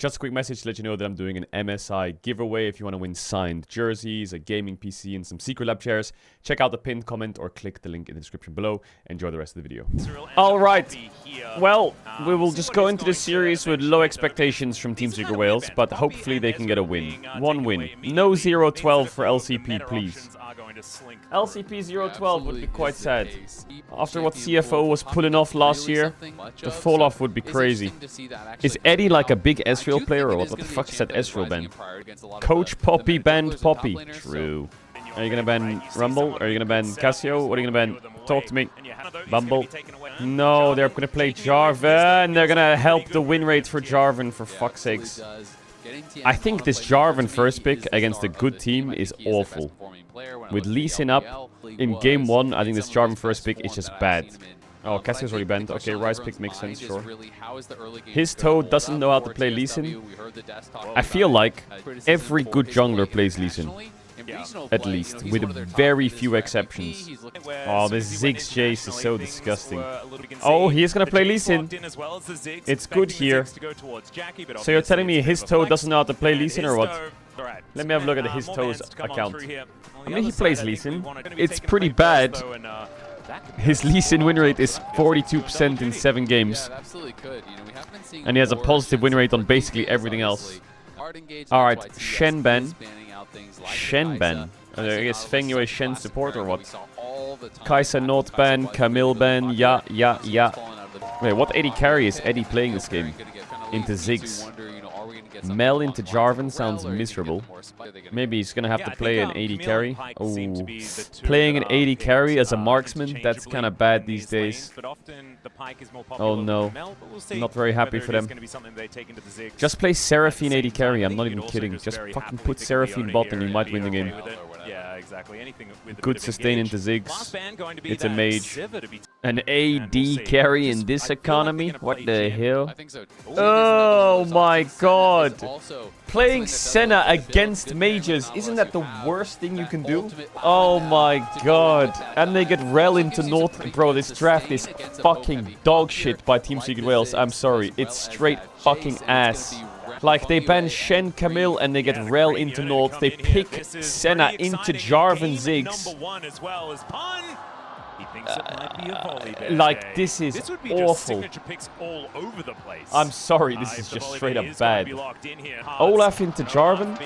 Just a quick message to let you know that I'm doing an MSI giveaway. If you want to win signed jerseys, a gaming PC, and some Secret Lab chairs, check out the pinned comment or click the link in the description below. Enjoy the rest of the video. Alright, well, we will just go into this series with low expectations from Team Secret Wales, but hopefully they can get a win. One win. No 0-12 for LCP, please. LCP 0-12 would be quite sad. After what CFO was pulling off last year, the fall-off would be crazy. Is Eddie like a big Ezreal player, or what the fuck is that Ezreal ban? Coach Poppy banned Poppy. True. Are you gonna ban Rumble? Are you gonna ban Casio? What are you gonna ban? Talk to me. Bumble. No, they're gonna play Jarvan. They're gonna help the win rate for Jarvan, for fuck's sakes. I think this Jarvan first pick against a good team is awful. With Lee Sin up in game 1, I think this Jarvan first pick is just bad. Oh, Cassie's already banned. Okay, Rise pick makes sense, sure. His Toad doesn't know how to play Lee Sin. I feel like every good jungler plays Lee Sin. At least, with very few exceptions. Oh, this Ziggs Jace is so disgusting. Oh, he is gonna play Lee Sin. It's good here. So you're telling me his Toad doesn't know how to play Lee Sin or what? Let me have a look at his Toad's account. I mean, he plays Lee Sin. It's pretty bad. His Lee Sin win rate is 42% in 7 games. And he has a positive win rate on basically everything else. Alright, Shen ban. Shen ban. I guess Feng Yue Shen support or what? Kai'Sa not ban, Camille ban, yeah. Wait, what AD carry is Eddie playing this game? Into Ziggs. Mel into Jarvan sounds miserable. Maybe he's gonna have to play an AD carry. Oh, playing an AD carry as a marksman, that's kind of bad these days. Oh no, not very happy for them. Just play Seraphine AD carry, I'm not even kidding. Just fucking put Seraphine bot and you might win the game. Good sustain into Ziggs. It's a mage. An AD carry in this economy? What the hell? Oh my god. Playing Senna against mages, isn't that the worst thing you can do? Oh my god. And they get Rel into North. Bro, this draft is fucking dog shit by Team Secret Wales. I'm sorry. It's straight fucking ass. Like, they ban Shen, Camille, and they get Rel into North. They pick Senna into Jarvan Ziggs. Like, this is awful. I'm sorry, this is just straight up bad. Olaf into Jarvan.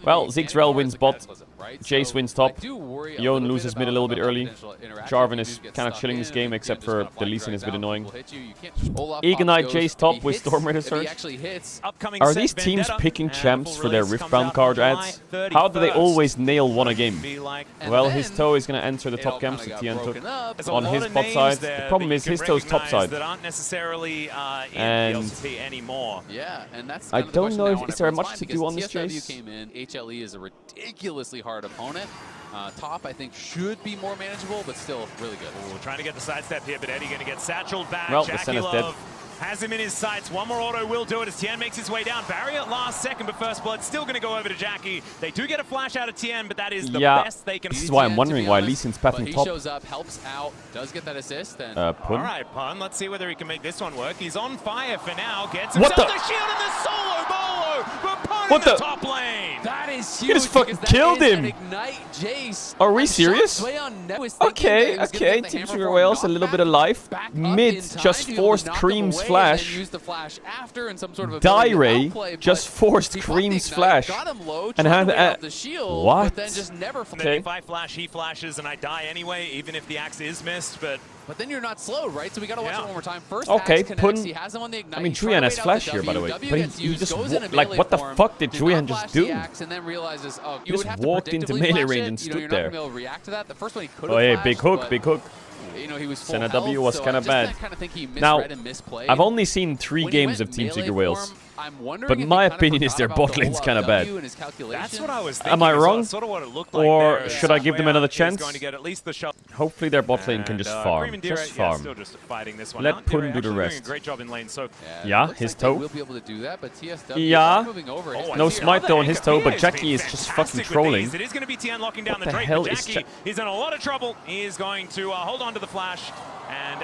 Well, Ziggs Rel wins bot. Jace wins top. Yone loses mid a little bit early. Jarvan is kind of chilling this game, except for the Lee Sin is a bit annoying. Ignite Jace top with Storm Raider Surge. Are these teams picking champs for their Riftbound card ads? How do they always nail one a game? Well, his toe is going to enter the top camps that Tian took. On his bot side. The problem is his toe's top side. And I don't know if is there much to do on this chase. HLE is a ridiculously hard opponent. Top, I think, should be more manageable, but still really good. Ooh, trying to get the sidestep here, but Eddie going to get satcheled back. Well, the Senna's dead. Has him in his sights. One more auto will do it as Tien makes his way down. Barrier last second, but first blood still going to go over to Jackie. They do get a flash out of Tien, but that is the best they can. This is why I'm wondering why Lee Sin's pathing top. He shows up, helps out, does get that assist. And Pun. All right, Pun. Let's see whether he can make this one work. He's on fire for now. Gets himself the shield and the solo bolo for Pun in the top lane. That is huge. He just fucking killed him. Ignite Jace. Are we serious? Okay. Team Secret Wales a little bit of life. Mid just forced Cream's flash. Dire just forced Cream's flash. And had what? Okay. If I flash, he flashes, and I die anyway, even if the axe is missed. But then you're not slowed, right? So we gotta watch it one more time. First, okay, Pun. He has him on the ignite. I mean, Julian has flash here, by the way. But he just like, what the fuck did Julian just do? He just walked into melee range and stood there. Oh, hey, big hook. Senna W was kind of bad. Now, I've only seen 3 games of Team Secret Wales. But my opinion is their bot lane's kind of bad. That's what I was thinking. Am I wrong? Sort of what it looked like or there. should I give them another chance? Going to get at least the Hopefully their bot lane can just farm. Just farm. Still just fighting this one. Let Pun do the rest. Great job in lane. So yeah, his toe. Yeah. No smite though on his toe, but Jackie is just fucking trolling. It is going to be Tien locking down the hell is Jackie? He's in a lot of trouble. He is going to hold on to the flash. And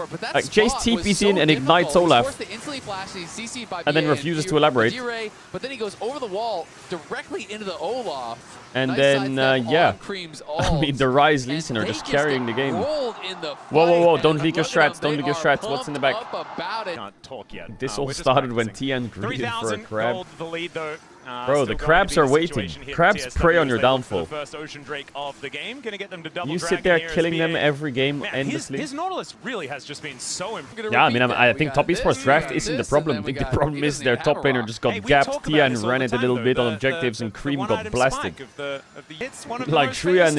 for it, but that Like, Jace spot was TP's so in and ignites difficult. He's Olaf. forced to instantly flash, he's CC'd by And then BA refuses into to elaborate. Adire, but then he goes over the wall directly into the Olaf. And Nice then, sidestep yeah. on Cream's I mean, the Rise Lee Sin are and just they carrying get the game. rolled in the Whoa, whoa, whoa, fight, don't and leak your look at strats, them, don't leak your they strats. are What's in the back? pumped up about it. Can't talk yet. This We're all just started when practicing. TN greeted for a 3,000 crab. gold the lead though. Bro, the crabs are waiting. Crabs prey on your downfall. First Ocean Drake of the game, gonna get them to double You sit there killing them every game endlessly. His Nautilus really has just been so important. Yeah, I mean, I think top esports draft isn't the problem. I think the problem is their top laner just got gapped. Tian ran it a little bit on objectives, and Cream got blasted. Like Shuyan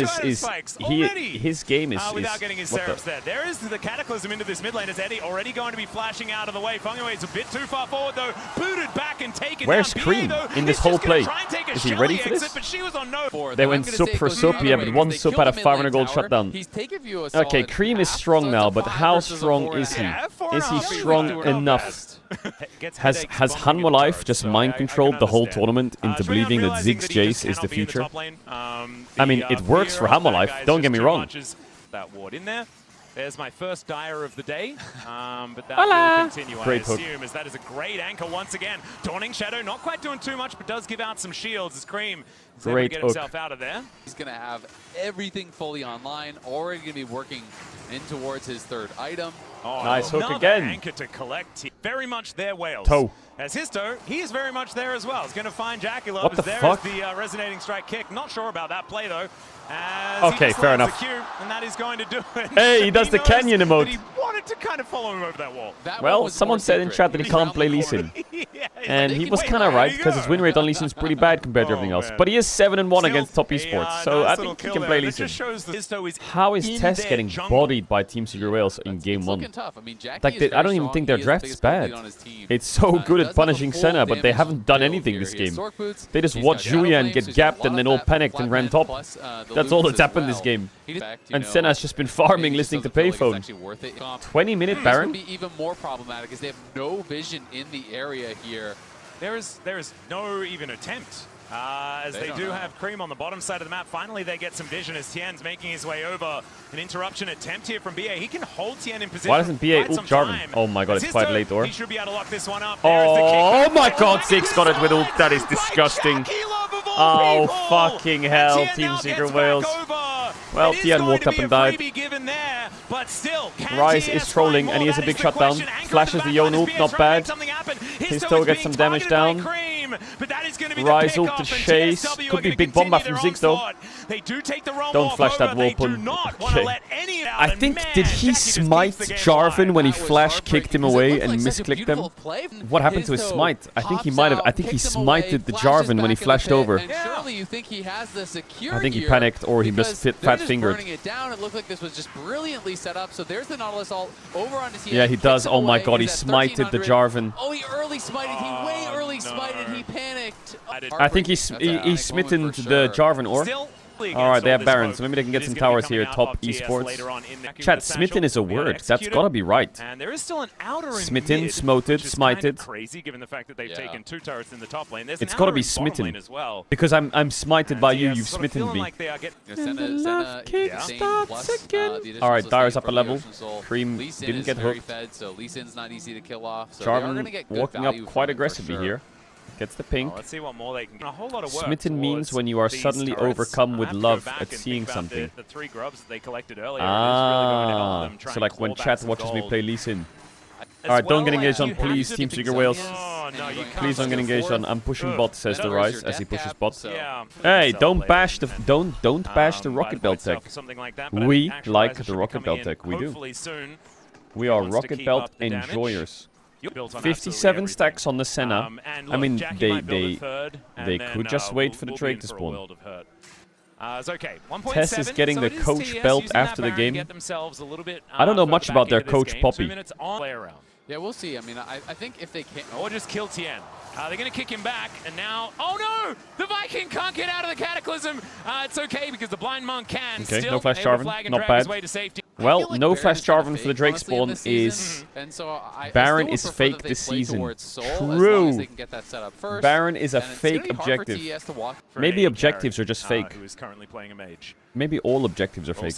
his game is without getting his Seraphs there. There is the Cataclysm into this mid lane. Is Eddie already going to be flashing out of the way? Fengwei is a bit too far forward though. Booted back and taken. Where's Cream in this whole play? Is he ready for this? They went sup for sup, yeah, but one sup had a 500 gold shutdown. Okay, Cream is strong now, but how strong is he? Is he strong enough? Has Hanwha Life just mind controlled the whole tournament into believing that Ziggs Jace is the future? I mean, it works for Hanwha Life, don't get me wrong. That ward in there. There's my first dire of the day, but that Hola. will continue, Great I assume, as that is a great anchor once again. Dawning Shadow, not quite doing too much, but does give out some shields as Cream is able to get himself out of there. He's going to have everything fully online, already going to be working in towards his third item. Oh, nice hook again. Anchor to collect. Very much there, Wales. Toe. As his toe, he is very much there as well. He's going to find Jackie Love. What the fuck? There's the resonating strike kick. Not sure about that play though. Okay, fair enough. And that is going to do it. Hey, he does the canyon emote. He wanted to kind of follow him over that wall. Well, someone said in chat that he can't play Lee Sin. And he was kind of right, because his win rate on Lee Sin is pretty bad compared to everything else. But he is 7-1 against top esports, so I think he can play Lee Sin. How is Tess getting bodied by Team Secret Wales in game 1? Like, I don't even think their draft is bad. It's so good at punishing Senna, but they haven't done anything this game. They just watched Julian get gapped and then all panicked and ran top. That's all that's happened this game. And Senna's just been farming listening to Payphone. 20-minute Baron? This would be even more problematic because they have no vision in the area here. There is no even attempt. As they do have Cream on the bottom side of the map. Finally, they get some vision as Tian's making his way over. An interruption attempt here from BA. He can hold Tian in position. Why doesn't BA ult Jarvan? Oh my god, it's quite late, or? He should be able to lock this one up. Oh my god, Ziggs got it with ult. That is disgusting. Oh fucking hell, Team Secret Wales. Well, Tian walked up and died. Ryze is trolling and he has a big shutdown. Flashes the Yon ult, not bad. His toe gets some damage down. Ryze ult to chase. Could be big bomb from Ziggs though. Don't flash that Warpun. Okay. I think, did he smite Jarvan when he flash kicked him away and misclicked him? What happened to his smite? I think he might have. I think he smited the Jarvan when he flashed over. I think he panicked or he just fat fingered. It looked like this was just brilliantly set up. So there's the Nautilus ult over on his. Yeah, he does. Oh my god, he smited the Jarvan. Oh, he early smited. He way early smited. He panicked. I think he smitten the Jarvan, or? Alright, they have Barons, so maybe they can get some towers here, top esports. Chat, smitten is a word. That's gotta be right. Smitten, smoted, smited. It's gotta be smitten. Because I'm smited by you, you've smitten me. Alright, Dyer's up a level. Cream didn't get hooked. Jarvan walking up quite aggressively here. Gets the pink. Let's see what more they can get. A whole lot of work. Smitten means when you are suddenly overcome with love at seeing something. The 3 grubs that they collected earlier. So like when chat watches me play Lee Sin. Alright, don't get engaged on, please, Team Secret Wales. Please don't get engaged on. I'm pushing bot, says the Ryze as he pushes bot. Hey, don't bash the bash the Rocket Belt tech. We like the Rocket Belt tech. We do. We are Rocket Belt enjoyers. 57 stacks on the Senna. I mean, they could just wait for the Drake to spawn. Tess is getting the coach belt after the game. I don't know much about their coach Poppy. Yeah, we'll see. I mean, I think if they can... Or just kill Tien. They're going to kick him back, and now... Oh no! The Viking can't get out of the Cataclysm! It's okay, because the Blind Monk can. Okay, still no flash Jarvan. Not bad. Well, no flash Jarvan for the Drake spawn is... Baron is fake this season. True. Baron is a fake objective. Maybe objectives are just fake. Maybe all objectives are fake.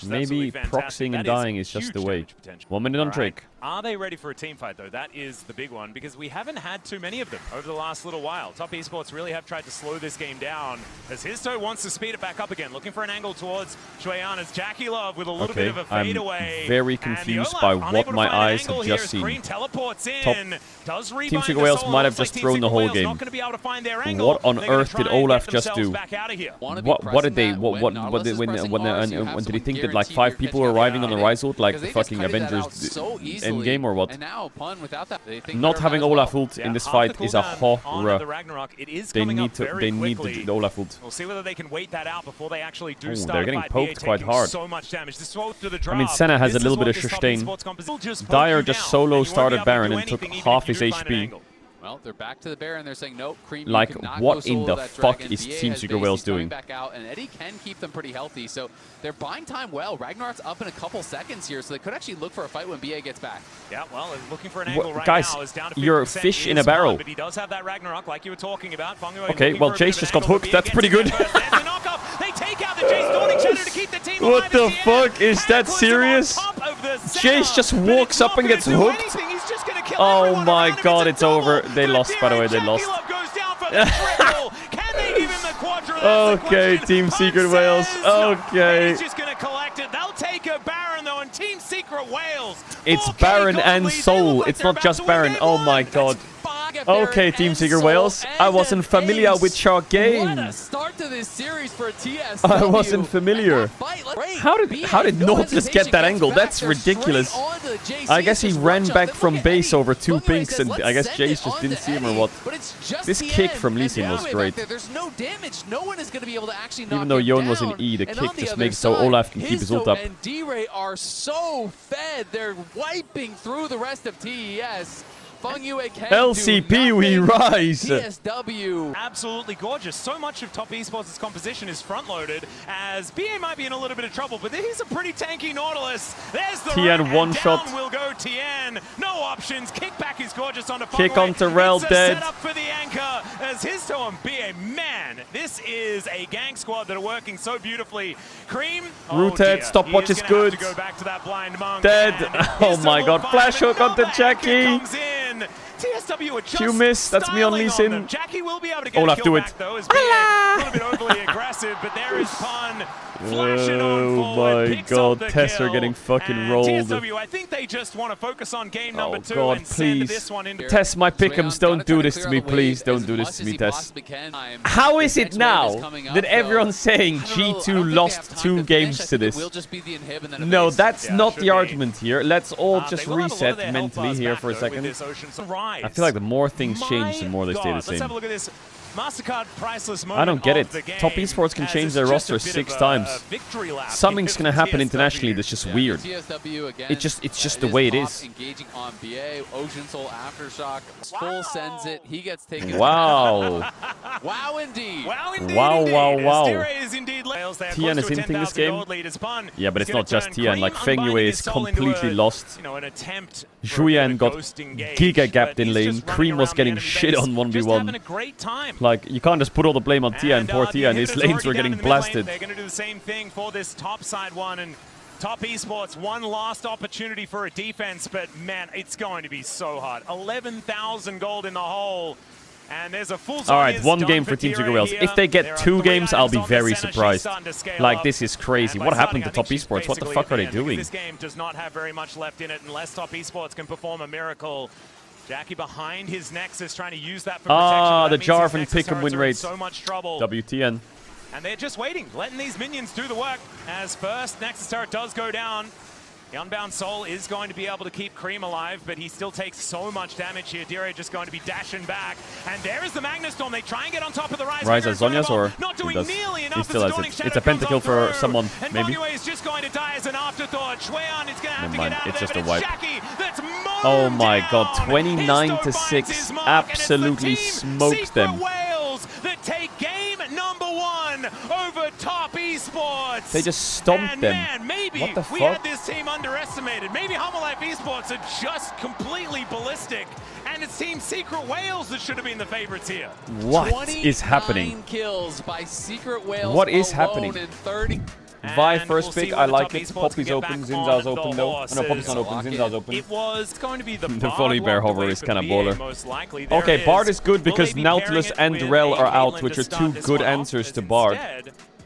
Maybe proxying and dying is just the way. 1 minute on Drake. Are they ready for a team fight, though? That is the big one, because we haven't had too many of them over the last little while. Top Esports really have tried to slow this game down, as Histo wants to speed it back up again, looking for an angle towards Shuyan, as Jackie Love with a little bit of a I'm fadeaway. very confused by what my eyes have just seen. Team Secret Wales might have just thrown the whole game. What on earth did Olaf just do? What did they? What did when did he think that like 5 people were arriving on the Rise ult like the fucking Avengers Endgame or what? Not having Olaf ult in this fight is a horror. They need the Olaf ult. We'll see whether they can wait that out before they actually do start. They're getting poked quite hard. So much damage. I mean, Senna has a little bit of sustain. Dire just solo started Baron and took half his HP. Well, they're back to the Baron. They're saying, nope, Cream, like, what in the fuck is Team Secret Wales doing? Back out, and Eddie can keep them pretty healthy, so they're buying time well. Ragnarok's up in a couple seconds here, so they could actually look for a fight when BA gets back. Yeah, well, looking for an angle right guys, now. Is down to you're fish in a barrel. But he does have that Ragnarok, like you were talking about. Okay, well, Jace just got hooked. That's pretty good. They take out the Jace Dawning Shadow to keep the team alive. What the fuck? Is that serious? Jace just walks up and gets hooked? Oh my god, it's over. They lost, by the way, they lost. Okay, Team Secret Wales. Okay. It's Baron and Soul. It's not just Baron. Oh my god. Okay, Team Secret Wales. I wasn't familiar with your game. What a start to this series for TSW. I wasn't familiar. How did Nautilus get that angle? That's ridiculous. I guess he ran back from base over 2 pinks, and I guess Jace just didn't see him or what. This kick from Lee Sin was great. There's no damage. No one is going to be able to actually knock Even though Yon down. was in E, the kick just makes so Olaf can keep his ult up. And D-Ray are so fed. They're wiping through the rest of TES. LCP, we rise! TSW. Absolutely gorgeous. So much of Top Esports' composition is front-loaded, as BA might be in a little bit of trouble, but he's a pretty tanky Nautilus. There's the Tien one shot. Will go Tien. No options. Kickback is gorgeous onto Kick on Terrell, dead. Set up for the anchor as his toe on BA. Man, this is a gang squad that are working so beautifully. Cream. Rooted, stopwatch is good. Go back to that blind monk. Dead. Oh my god. Flash hook onto Jackie. TSW are just Q miss, that's me on Lee Sin. Jackie will be able to get Olaf, a do kill it. back, though, as being a little bit overly aggressive, but there is Pun flashing on forward, my god, Tess are getting fucking rolled. TSW, I think they just want to focus on game number 2 god, and send please. this one into Tess, my pick'ems, don't do this to me, please. Don't do this to me, Tess. How is it now that everyone's saying G2 lost 2 games to this? No, that's not the argument here. Let's all just reset mentally here for a second. I feel like the more things change, the more they stay the same. Let's have a look at this. MasterCard priceless moment. I don't get it. The game, Top Esports can change their roster 6 times. Something's gonna happen internationally that's just weird. It's just the way it is. Engaging on BA, Ocean Soul Aftershock, Full sends it. He gets taken. Wow. Wow indeed. Wow. Tien is hinting this game. Yeah, but it's not just Tien. Like Fengyue is completely lost. Julian got giga gapped in lane. Cream was getting shit on 1v1. Like, you can't just put all the blame on Tien. Poor Tien. His lanes were getting blasted. They're going to do the same thing for this top side one. And Top Esports, one last opportunity for a defense. But, man, it's going to be so hard. 11,000 gold in the hole. And there's a full Alright, 1 game for Team Secret Wales. If they get 2 games, I'll be very surprised. Like, this is crazy. What happened to Top Esports? What the fuck are they doing? This game does not have very much left in it unless Top Esports can perform a miracle. Jackie behind his Nexus trying to use that for protection. The Jarvan pick-em win rate. So much trouble. WTN. And they're just waiting, letting these minions do the work. As first, Nexus turret does go down. The Unbound Soul is going to be able to keep Cream alive, but he still takes so much damage here. Dire just going to be dashing back. And there is the Magna Storm. They try and get on top of the Rise. Rise as Zhonya's, or not doing nearly enough. He still has it. It's a pentakill for someone, and maybe. And is just going to die as an afterthought. Shueyan is going to have to get out it's of just there, a wipe. That's oh my god, 29-6. Absolutely smoked them. Wales that take game number 1 over Top Esports. They just stomped them. Man, maybe what the fuck? We had this team underestimated. Maybe Homolife Esports are just completely ballistic. And it's Team Secret Wales that should have been the favorites here. What is happening? Kills by Secret Wales. What is happening? In 30. Vi first pick, I like it. Poppy's open, Zinza's open though. No, Poppy's not open, Zinza's open. It was going to be the volley bear hover is kind of baller. Okay, Bard is good because Nautilus and Rel are out, which are 2 good answers to Bard.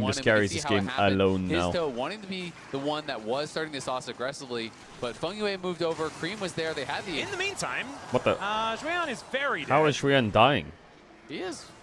Cream just carries this game alone now. Histo wanting to be the one that was starting this off aggressively, but Fungyue moved over. Cream was there. They had the... In the meantime, What the? Julian is very dead. How is Shuyan dying? He is.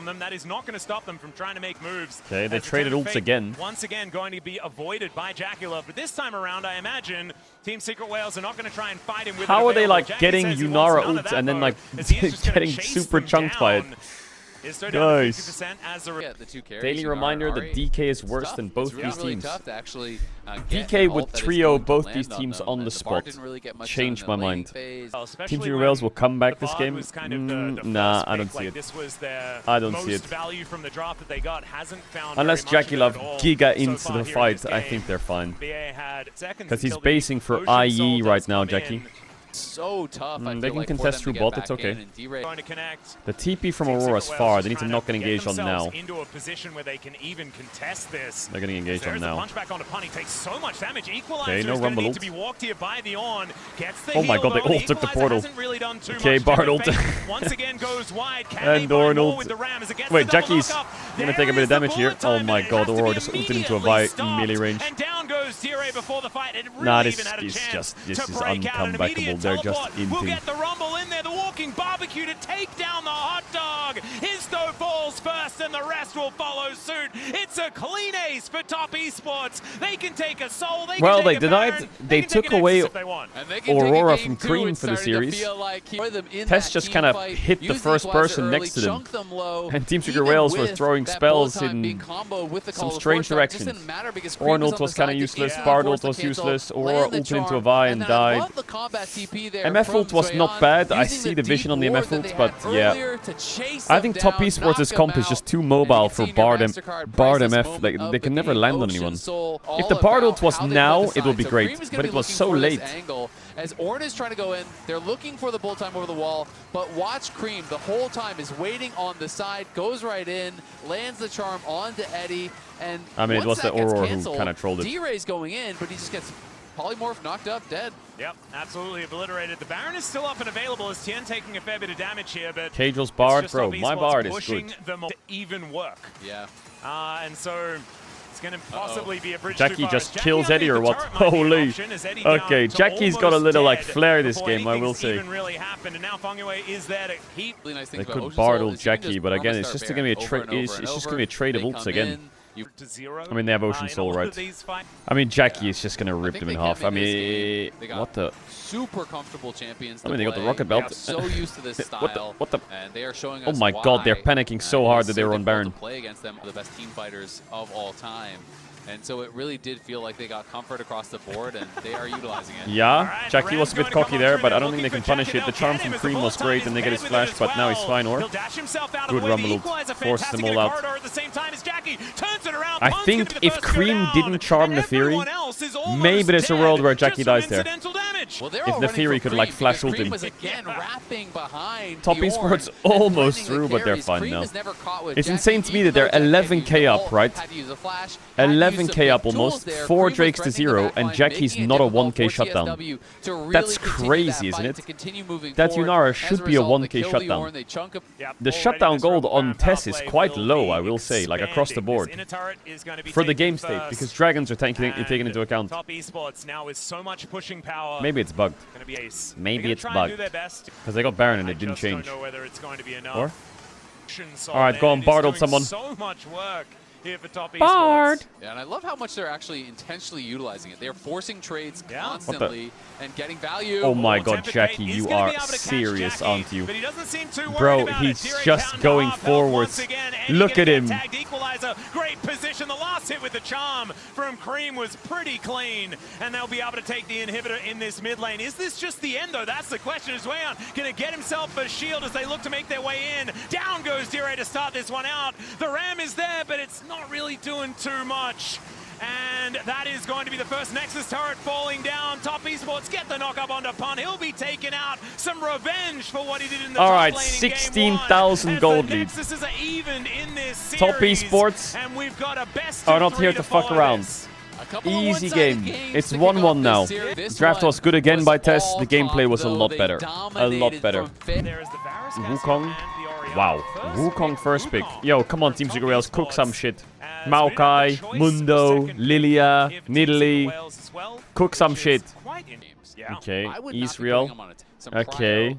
from them. That is not going to stop them from trying to make moves. Okay, they As the traded Turn of ults Fate again. Once again going to be avoided by Jacula. But this time around, I imagine Team Secret Whales are not going to try and fight him with How are they like Jackie getting says he wants Yunara none of ult that, and then though, like as he is just gonna getting chase super them chunked by it? down. is still down to Guys. 50% as a Yeah, the two carries Daily reminder that DK is worse than both it's these really teams. tough to actually, DK would trio both these teams on the spot. Changed my mind. Team Zero Wales will come back this game. Nah, I don't see it. This was their I don't see it. most value from the draft that they got. Hasn't found Unless very much Jackie of it Love at all giga so into far the here in fight, this I game. think they're fine. BA had seconds Because he's until the basing for Ocean Soul IE does right now, come Jackie. in. So tough. I They feel can like for contest them through to bot, get it's back okay. in and D-Ray- Going to connect. The TP from Team Aurora is Secret far. Wales They need to trying knock and get engage on now. themselves into a position where they can even contest this. They're getting engaged on There's the now. punch back onto Pun. He takes so much damage. Equalizer Okay, no is going to rumble need ult. to be walked here by the On. Gets the Oh my heal, god, they though. all took the Equalizer portal. hasn't really done too Okay, much Bard to ult. defend. Once again goes wide. Can And they Doran find more ult. with the Ram as it gets Wait, the double Jackie's knockup? gonna There take a bit of is the damage here. bullet Oh time, my and it god, has to be Aurora just ulted into a immediately melee stopped. range. And down goes D-Ray before the fight. It really Nah, even this had a is chance just, this to is break out. An uncomebackable. immediate They're just teleport will inting. get the rumble in there. The walking barbecue to take down the hot dog. Histo falls first and the rest will follow suit. It's a clean ace for Top Esports. They can take a soul. They Well, can they take a denied- Baron, they can take took an away Nexus if they want. And they can take a Aurora game from too. Cream It's for the starting to series. feel like them in Test that just team kind of fight, hit the use first equalizer person early, next to them. chunk them low, And Team Secret even Wales were with throwing that spells bullet time being in comboed with the some Call of strange Fortune, it just directions. didn't matter because Cream Ornult on was the kind of side to useless, easily Bard force ult was the cancel, useless, Aurora land the ulted into a charm, Vi and and then I died. love the combat TP there MF from ult was not Zwayan, bad. I using see the vision deep on the ward MF that ult, they but had yeah. earlier to chase I think them Top down, Esports' knock comp them is just out, too and mobile you for can see in your Bard MasterCard Bard priceless MF. moment Like, of they the can never game. land on Ocean anyone. Soul, If all the Bard about ult was how they now, play the it would side. be So great, Cream is but gonna it be was looking so for this late. angle. As Orn is trying to go in, they're looking for the bullet time over the wall, but watch Cream the whole time is waiting on the side, goes right in, lands the charm onto Eddie, and I mean, it once was the that gets Aurora who canceled, kinda trolled it. D-Ray's going in, but he just gets polymorph, knocked up, dead. Yep, absolutely obliterated. The Baron is still up and available as Tien taking a fair bit of damage here, but Caedrel's it's Bard, just bro. Top My Esports Bard is pushing good. them to even work. Yeah. And so it's going to possibly be a bridge Jackie too far. just As kills Jackie Eddie or underneath what? the turret might be an Holy. option, as Eddie down Okay, to Jackie's got a almost little like dead flair this before game, I will anything's say. even really happened, and now Fangway is there to keep. Really nice They things about could Ocean Bard Soul ult is you can Jackie, just but again, promise it's our just Baron gonna be a over trade. and over It's and just over. gonna be a trade of They ults come again. in, you to zero. I mean, they have Ocean in Soul, all of right? these fights. I mean, Jackie is just gonna rip think them in they half. can I in this mean, game. They got what the? super comfortable champions to I mean, they got the play. rocket belt. They are so used to this style. What the? And they are showing Oh us my god, they're why, panicking so it hard is that they were on difficult Baron. to play against them, the best team fighters of all time. And so it really did feel like they got comfort across the board, and they are utilizing it. Yeah, Jackie was a bit cocky there, but I don't think they can punish it. The charm from Cream was great, and they get his flash, but now he's fine, or? Good rumble ult. Forces them all out. I think if Cream didn't charm the Fury, maybe there's a world where Jackie dies there. Well, they're If all the running Fury for could, like, Cream flash because ult him. Cream was again wrapping behind Top Bjorn Esports and almost finding through, the but they're carries. fine Cream now. is never caught with It's Jackie, insane to me even that they're though Jackie had 11k used up, ult, right? had to use a flash, had to use some 11k big up tools almost, there. 4 Cream was Drakes to threatening the 0, back and line, Jackie's making it not a difficult 1k for shutdown. TSW to really That's continue crazy, that isn't fight, it? to continue moving That forward. Yunara As should a be a result, 1k they kill shutdown. Bjorn, they chunk up The shutdown gold on Tess is quite low, I will say, like across the board. For the game state, because Dragons are taken into account. Top Esports now with so much pushing power. Maybe it's bugged. Gonna be ace. Maybe it's They're gonna try and bugged. do their best. Because they got Baron and I it didn't just change. don't know whether it's going to be enough. Or? Soul Alright, go on, man is Bard ult doing someone. So much work here for Top Bard! Esports. Yeah, and I love how much they're actually intentionally utilizing it. They're forcing trades Yeah. constantly and getting value. Oh my god, Tempest Jackie, Fate is you gonna are be able to catch serious, Jackie, aren't you? but he doesn't seem too Bro, worried about he's it. Direct just down going half, belt forwards. once again, and Look he at gets him. tagged. Equalizer, great position. The last hit with the charm from Cream was pretty clean, and they'll be able to take the inhibitor in this mid lane. Is this just the end, though? That's the question. Is Zwayan going to get himself a shield as they look to make their way in? Down goes D-Ray to start this one out. The Ram is there, but it's not really doing too much. And that is going to be the first Nexus turret falling down. Top Esports get the knock up onto Pun. He'll be taken out. Some revenge for what he did in the top Alright, lane in game 16,000 one. gold As the lead. Nexuses are even in this Top series, Esports and we've got a best are of not 3 here to fuck follow around. this. A couple of Easy one-sided game. games It's to kick off 1-1 now. this series. This Draft one was good again was by Tess. all The gameplay talk, was a though. lot They better. A lot dominated better. from fit. There is the Varus Wukong. and the Orion. Wow. First Wukong pick, first pick. Wukong. Yo, come on, Team Top Secret Wales, cook Esports some shit. as Maokai, we don't have a choice Mundo, of second Lilia, pick if Team Secret Nidalee. Wales as well, Cook some which is shit. quite in- Yeah. Okay, I would not be Israel. putting him on some Okay. cryo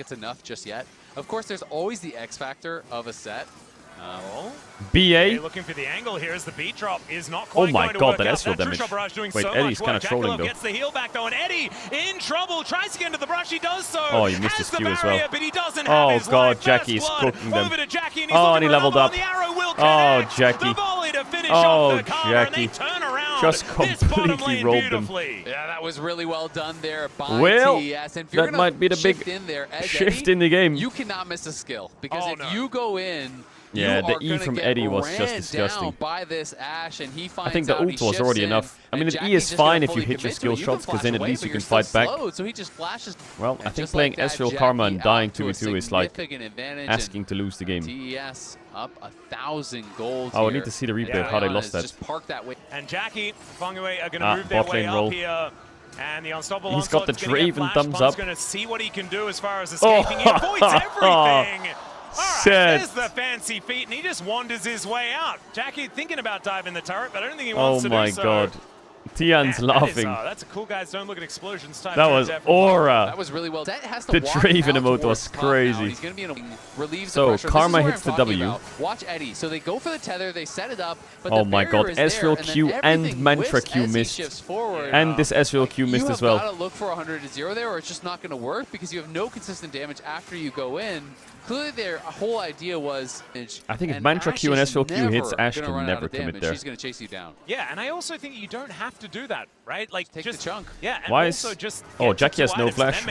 like it's enough just yet. Of course, there's always the X factor of a set. BA. Looking for the angle here as the beat drop is not Oh quite my going to god, work that out. Ezreal damage. True shot barrage doing Wait, so Eddie's much kind work. of trolling Jackalope though. gets the heal back though, and Eddie in trouble. Tries to get into the brush. He does so. Oh, he missed his the Q as barrier, well. but he doesn't Oh have his god, life. Jackie is First blood cooking them. over to Jackie, and he's Oh, and looking he for leveled another up. one. The arrow will Oh, connect. Jackie. The volley to finish Oh, off the Karma, Jackie. and they turn around Just this bottom completely lane rolled them. beautifully. Yeah, that was really well done there by Well, TES. And if you're that gonna might be the shift big in there as shift Eddie, in the game. you cannot miss a skill. Because Oh, if no. you go in Yeah, the E from Eddie was just disgusting. By this Ashe, and he finds I think the ult was already enough. I mean, an E is fine if you hit your skill shots, because then at least you can fight back. So he just flashes. Well, I think playing Ezreal Karma and dying 2v2 is like asking to lose the game. TES up 1,000 gold. Oh, I need to see the replay of how they lost that. And Jackie, Fangway are going to move their way up here. And the unstoppable He's got the Draven thumbs up. up. Going to see what he can do as far as escaping. He avoids everything. Alright, there's the fancy feat, and he just wanders his way out. Jackie thinking about diving the turret, but I don't think he wants to do so. Oh my god. Tian's laughing. That's a cool guys don't look at explosions type. That was aura. That was really well. That has to the Draven emote was crazy. He's going to be relieves so the pressure. Karma hits the W. About. Watch Eddie. So they go for the tether, they set it up, but oh my god, Ezreal Q and Mantra Q missed. And this Ezreal Q missed as well. You have got to look for 100 to 0 there, or it's just not going to work because you have no consistent damage after you go in. Clearly their whole idea was... I think if Mantra Q and Ezreal Q hits, Ashe can never commit there. She's going to chase you down. Yeah, and I also think you don't have to do that, right? Like, take the chunk. Yeah, and why also just... Oh, Jackie has no flash.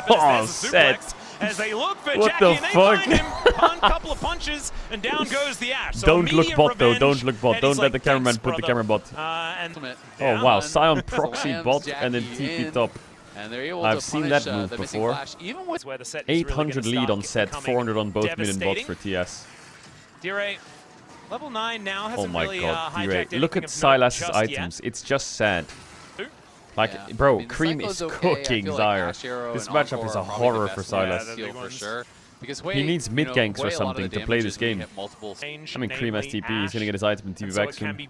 Oh, set. As they look for what Jackie, the and they fuck? find him, a couple of punches, and down goes the Ashe. So don't look bot though, don't look bot. Eddie's don't let like, the cameraman put the camera bot. Oh wow, Sion proxy bot and then TP top. And they're able I've to seen punish, that move before. Even with 800 lead on set, 400 on both mid and bot for TS. Dire, level 9 now hasn't oh my really, god, Dire. Look at Sylas's items. It's just sad. Like, yeah. bro, I mean, Cream is cooking Zyre. This matchup is a horror for Sylas. Yeah, for sure. Because he needs mid ganks or something to play this game. I mean, Cream has TP, he's gonna get his item and TP back soon.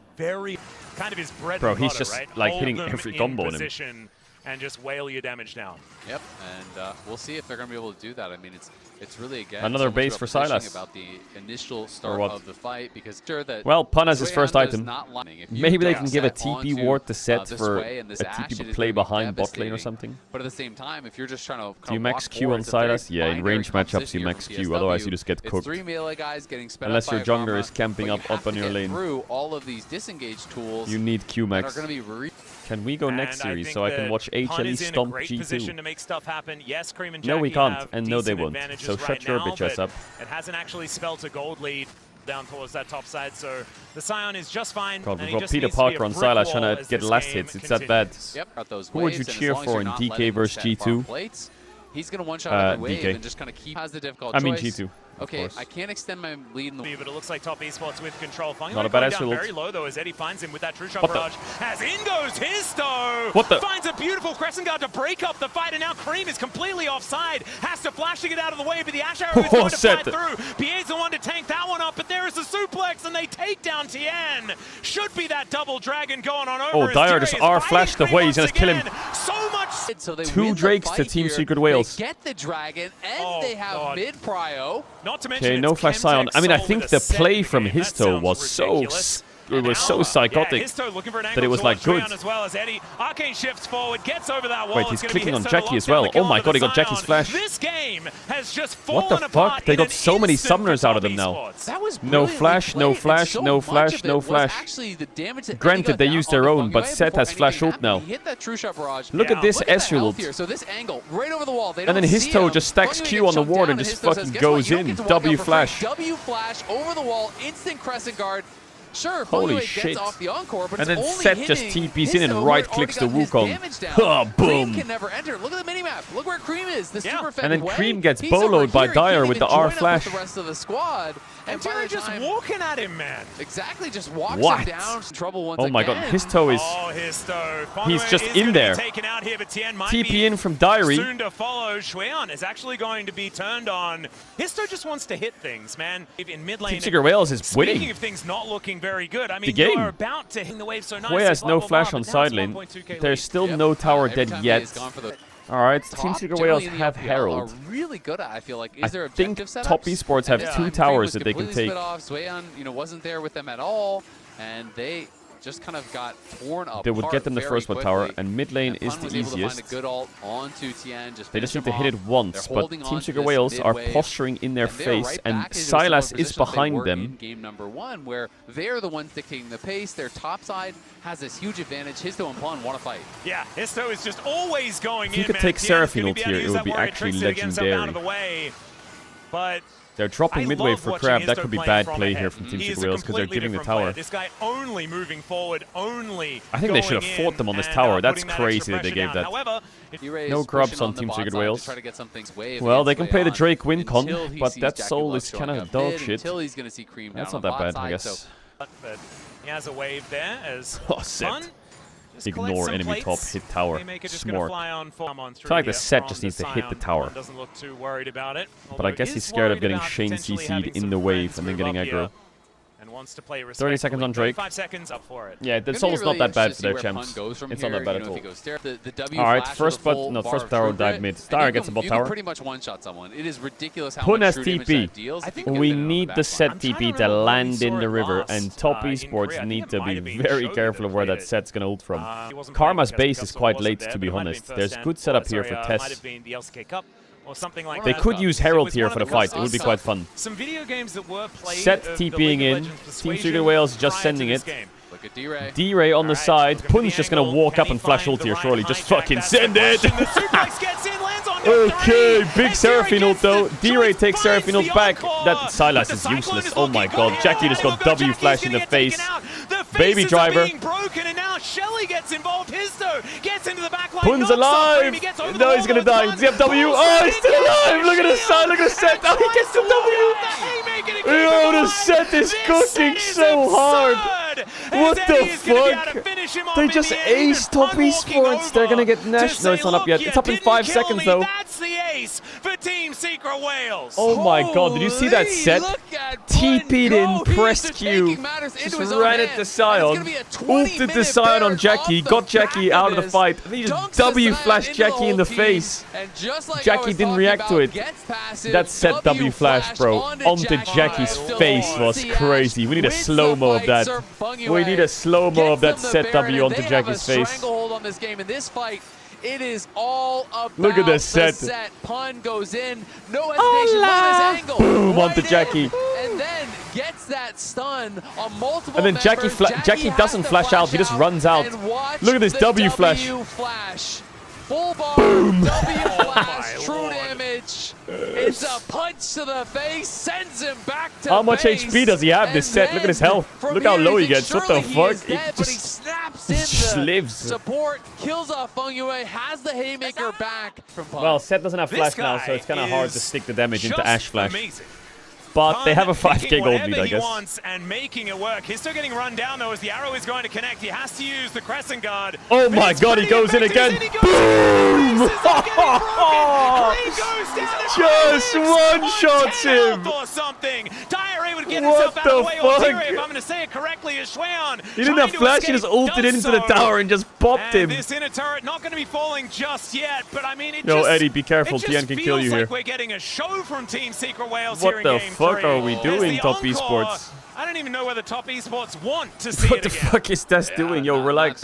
Bro, he's just like hitting every combo on him. And just whale your damage down. Yep, and we'll see if they're going to be able to do that. I mean, it's really again another base for Sylas. About the initial start of the fight because sure that well, Pun has his first item. Maybe they can give a TP ward to set for a TP play behind bot lane or something. But at the same time, if you're just trying to do you max Q on Sylas? Yeah, in range matchups you max Q, otherwise you just get cooked. Unless your jungler is camping up on your lane. Through all of these disengage tools, you need Q max. Can we go next series so I can watch HLE stomp G2? To make stuff happen. Yes, Cream and no, we Jackie can't, and no, they won't. So shut your bitch ass up. It hasn't actually spelled a gold lead down towards that top side, so the Sion is just fine. God, we've got Peter Parker on Sylas trying to get last hits. It's that bad. Yep. Who would you cheer for in DK versus G2? He's going to one-shot every wave DK. and just kind of keep... Has the difficult I mean G2. Okay, I can't extend my lead in the... But it looks like top esports with control. Not a bad down very low, though, as Eddie finds him with that true shot what barrage. As in goes Histo! What the? Finds a beautiful crescent guard to break up the fight, and now Cream is completely offside. Has to flash to get out of the way, but the Ashe arrow is going to fly through. Bier's the one to tank that one up, but there is a suplex, and they take down Tien. Should be that double dragon going on over. Oh, Dire just R-flashed away. He's going to kill him. So much. So they 2 Drakes to Team Secret Wales. They get the dragon, and they have mid-prio. Not to mention okay, no flash Sion. I mean, I think the play from Histo was so psychotic that it was like good. As well as Eddie, Arcane shifts forward, gets over that wall. Wait, he's clicking on Jackie as well. Oh my god, he got Jackie's flash. This game has just what the fuck? They got so many summoners out of them now. That was no flash, no flash, no flash, no flash. Granted, they used their own, but Seth has flash ult now. Look at this Ezreal ult. So this angle, right over the wall. And then Histo just stacks Q on the ward and just fucking goes in. W flash. W flash over the wall, instant crescent guard. Sure, holy shit. Off the encore, but and then Seth just TPs in and right-clicks the Wukong. Oh, boom. Cream can never enter. Look at the minimap. Look where Cream is. The super and then Cream gets boloed by Dire with the R flash. The rest of the squad. And Dire just walking at him, man. Exactly, just walks him down. Trouble once oh my god, Histo is... Oh, Histo. He's just in there. Out here, but TP in from Diary. Soon to follow. Shueyan is actually going to be turned on. Histo just wants to hit things, man. In mid lane, Team Secret Wales is winning. Speaking of things not looking very good, I mean, the game. You're about to hit the wave so nice. Hue has no flash on side lane. There's still no tower dead yet. Alright, Team Secret Wales have Herald. Really good at, I feel like. I think top esports have 2 towers that they can take. Swayan, wasn't there with them at all, and they just kind of got torn apart. They would get them the first one tower, and mid lane is the easiest. They just need to hit it once, but Team Secret Wales are posturing in their face, and Sylas is behind them. In game number 1, where they're the ones dictating the pace. Their top side has this huge advantage. Histo and Pun want to fight. Yeah, Histo is just always going in. If you could take Seraphine ult here, it would be actually legendary. But They're dropping mid wave for Crab. That could be bad play here from Team Secret Whales because they're giving the tower. This guy only moving forward, only I think they should have fought them on this tower. That's crazy that they gave that. However, No grubs on Team Secret Whales. Well, they can play the Drake win con, but that soul is kind of dog shit. That's not that bad, I guess. But he has a wave there as Oh, Set. Ignore enemy top, hit tower. Smart. I feel like the Set just needs to hit the tower. Doesn't look too worried about it. But I guess he's scared of getting Shane CC'd in the wave and then getting aggro. And wants to play 30 seconds on Drake. 5 seconds up for it. Yeah, the soul's not that bad for their champs. It's not that bad at all. Alright, first tower dive mid. Star gets a bot tower. Pretty much one-shot someone. It is ridiculous how Pun much has true damage that TP. deals. We need the Set TP to land in the river, and top esports need to be very careful of where that Set's gonna ult from. Karma's base is quite late, to be honest. There's good setup here for Tess. Or something like They that. could use Herald here for the fight. It would be quite fun. Some video games that were played. Set TPing in. Team Secret Whales just sending it. Look at D-Ray. D-Ray on the side. Pun's just gonna walk up and flash ult here, surely. Just fucking send it! Okay, big Seraphine ult though. D-Ray takes Seraphine ult back. That Silas is useless. Oh my god. Jackie just got W flash in the face. Baby driver. Pun's alive! No, he's gonna die. ZFW. Oh, he's still alive! Look at the side. Look at the Set. Oh, he gets the W! Yo, the Set is cooking so hard. What the fuck? They just aced top esports. They're gonna get Nash. No, it's not up yet. It's up in 5 seconds though. That's the ace for Team Secret Whales. Oh my god, did you see that Set? TP'd in, pressed Q, just ran at the Sion, ulted the Sion on Jackie, got Jackie out of the fight, and he just W flashed Jackie in the face. Jackie didn't react to it. That Set W flash, bro, onto Jackie's face was crazy. We need a slow-mo of that. We need a slow-mo of that Set W onto Jackie's face. It is all about Look at this Set. Pun goes in. No hesitation. Look at this angle. Boom, onto Jackie. And then gets that stun on multiple And then Jackie doesn't flash out. He just runs out. Look at this W flash. Full bar. Boom. W flash. True damage. It's a punch to the face. Sends him back to How much HP does he have this Set? Look at his health. Look how low he gets. What the fuck? He just lives. Support kills off Feng Yue, has the haymaker back from Pun. Well, Set doesn't have flash now, so it's kind of hard to stick the damage into Ash flash. But they have a 5k gold lead, I guess. Wants and making it work. He's still getting run down though as the arrow is going to connect. He has to use the crescent guard. Oh my god, he goes in again. Boom! Just one-shots him. Or something. Diarrhea would get What himself out of the way. the fuck? If I'm going to say it correctly, is Shueyan. He didn't have flash, he just ulted into the tower and just popped him. This inner turret not going to be falling just yet, but I mean, it Yo, just, Eddie, be careful. Tian can kill you here. Like we're getting a show from Team Secret Whales What here in the game fuck 3. are we doing, Top Esports? I don't even know whether Top Esports want to see What it the again. fuck is Tess doing? Yo, relax.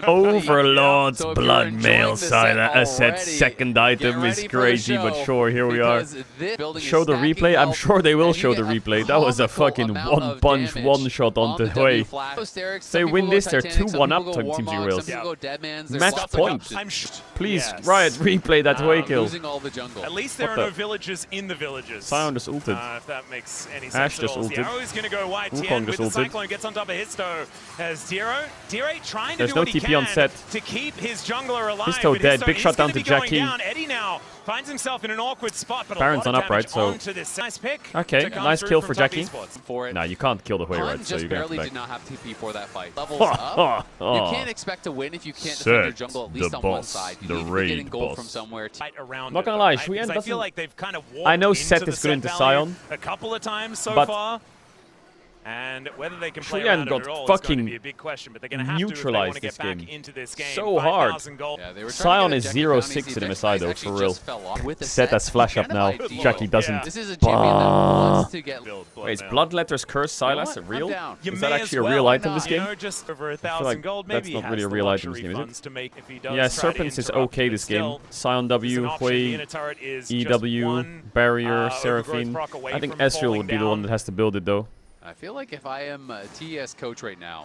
Overlord's blood mail side. I said second item is crazy, but sure, here we are. Show the replay? I'm sure they will show the replay. That was a fucking one-punch, one-shot onto Hui. They win this, they're 2-1 up to Team Secret Whales. Match point. Please, Riot, replay that Hui kill. At least there are no villagers in the villages. Sion just ulted. If that makes any sense Ash at just all. ulted. The arrow is going to go wide. Wukong Tian with just the ulted. Cyclone gets on top of Histo. As Diro trying to There's do no what he TP on can Set. to keep his jungler alive. Histo but dead. Histo Big is shot down gonna to be going Jackie. down. Eddie now finds himself in an awkward spot, but Baron's a lot on of upright, damage so- onto this nice pick. Okay, to come nice through kill from for Top Jackie. Esports. Nah, you can't kill the Hui right, so just you get barely back. did not have TP for that fight. Levels up. You can't expect to win if you can't defend your jungle at least on one side. You need to be getting gold from somewhere. Not gonna lie, Shueyan I feel doesn't... like they've kind of I know walked Set into is the good into Set value Sion, a couple of times so but far. And whether they can play Shueyan around got it at all is going fucking to be a big question, but they're going to have to if they neutralized want to get this back game. into this game. So hard. 5,000 gold. Sion is 0-6 in MSI though, for real. Set has flash up now. Jackie doesn't. This is a champion that wants to get Wait, is Bloodletter's Curse Silas real? You Is that may actually as a real well, item this you game? know, just over I feel 1,000 like gold, that's maybe not really a has the real item luxury this game, is funds to make if he does Yeah, try to Serpents is interrupt, okay but this game. still, Sion there's W, an option. The Hui, inner turret is just EW, one, Barrier, overgrowth Seraphine. proc away I think from Ezreal falling would be the one down. that has to build it though. I feel like if I am a TES coach right now,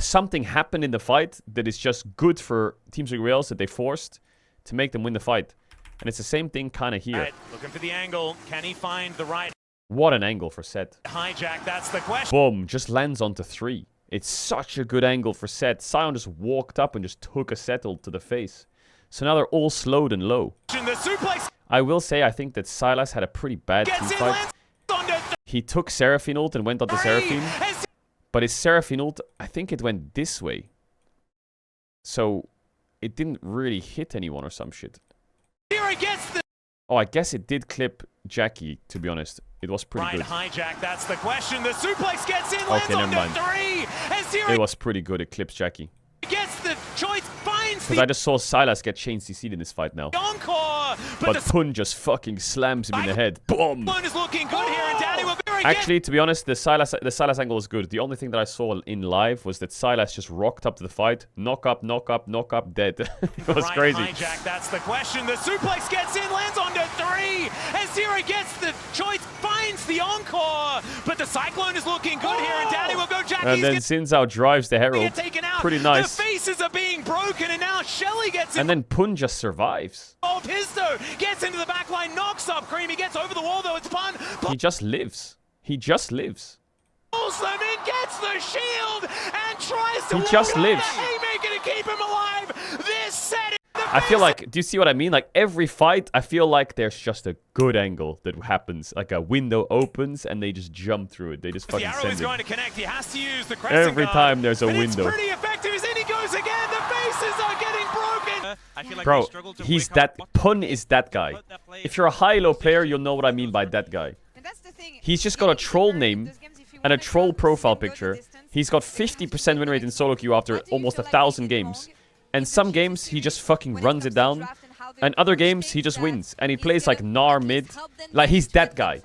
something happened in the fight that is just good for Team Secret Rails that they forced to make them win the fight. And it's the same thing kind of here. Right, looking for the angle. Can he find the right What an angle for Set. hijack? That's the question. Boom, just lands onto 3. It's such a good angle for Set. Sion just walked up and just took a settle to the face. So now they're all slowed and low. The suplex I will say I think that Silas had a pretty bad team gets in, fight. lands on the He took Seraphine ult and went on to Seraphine. But his Seraphine ult, I think it went this way. So it didn't really hit anyone or some shit. Here he gets the Oh, I guess it did clip Jackie, to be honest. It was pretty right good. hijack. That's the question. The suplex gets in, lands Okay, on never mind. the 3. And Zero It was pretty good. It clips Jackie. gets the choice, finds Because the I just saw Silas get chain CC'd in this fight now. encore. But the Pun just fucking slams him in the head. Boom! one is looking good here, and Danny will go again. Actually, to be honest, the Silas angle is good. The only thing that I saw in live was that Silas just rocked up to the fight. Knock up, knock up, knock up, dead. It was right crazy. hijack. That's the question. The suplex gets in, lands on the 3. And Zero gets the choice, finds the encore. But the Cyclone is looking good here, and Danny will go. Jackie's And then Xin Zhao drives the Herald. get taken out. Pretty nice. The faces are being broken, and now Shelly gets And then Pun just survives. involved. Histo gets into the back line, knocks up Cream. He gets over the wall, though. It's Pun. He just lives. He just lives. Pulls them in, gets the shield, and tries to He just walk lives. out the haymaker to keep him alive. This set is the I feel best. like, do you see what I mean? Like every fight, I feel like there's just a good angle that happens. Like a window opens and they just jump through it. They just The fucking arrow send is it. going to connect. He has to use the crescent Every guard, time there's a but window. It's pretty effective. And he goes again. The faces are getting broken. I feel like Bro, they struggle to he's wake that. up what Pun is that guy. put that play If you're a high-low player, you'll know what I mean by that guy. And that's the thing. He's just got a troll name and a troll profile picture. He's got 50% win rate in solo queue after almost 1,000 games. And some games, he just fucking runs it down. And other games, he just wins. And he plays like Gnar mid. Like, he's that guy.